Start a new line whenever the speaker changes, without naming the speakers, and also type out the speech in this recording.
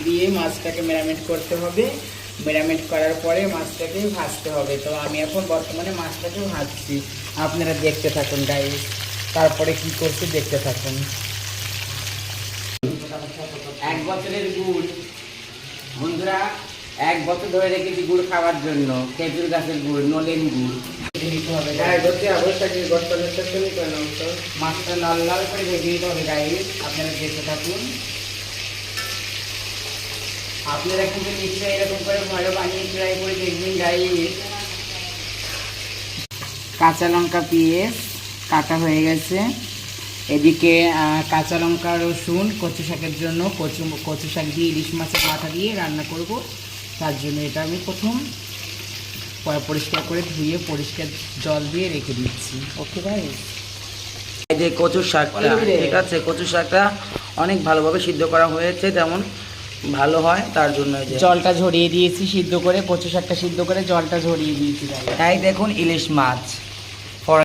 দিয়ে মাছটাকে ম্যারিনেট করতে হবে। ম্যারিনেট করার পরে মাছটাকে ভাজতে হবে। তো আমি এখন বর্তমানে মাছটাকে ভাজছি, আপনারা দেখতে থাকুন গাইস। তারপরে কি করছি দেখতে থাকুন। 1 বছরের গুড় বন্ধুরা, 1 বছর ধরে রেখেছি গুড় খাওয়ার জন্য। খেজুর গাছের গুড়, নলেন গুড় নিতে হবে। মাছটা লাল লাল করে ভেজে নিতে হবে গাইস, আপনারা দেখতে থাকুন। আপনারা কিন্তু নিশ্চয়ই এরকম করে ভালো বানিয়ে ট্রাই করে দেখবেন গাইস। কাঁচা লঙ্কা পেঁয়াজ কাটা হয়ে গেছে। এদিকে কাঁচা লঙ্কা রসুন কচু শাকের জন্য কচু শাক দিয়ে ইলিশ মাছের মাথা দিয়ে রান্না করব। তার জন্য এটা আমি প্রথম পরিষ্কার করে ধুয়ে পরিষ্কার জল দিয়ে রেখে দিচ্ছি। ওকে ভাই, এই যে কচু শাকটা, ঠিক আছে, কচু শাকটা অনেক ভালোভাবে সিদ্ধ করা হয়েছে, তেমন ভালো হয় তার জন্য জলটা ঝরিয়ে দিয়েছি। সিদ্ধ করে কচু শাকটা সিদ্ধ করে জলটা ঝরিয়ে দিয়েছি। তাই দেখুন ইলিশ মাছ।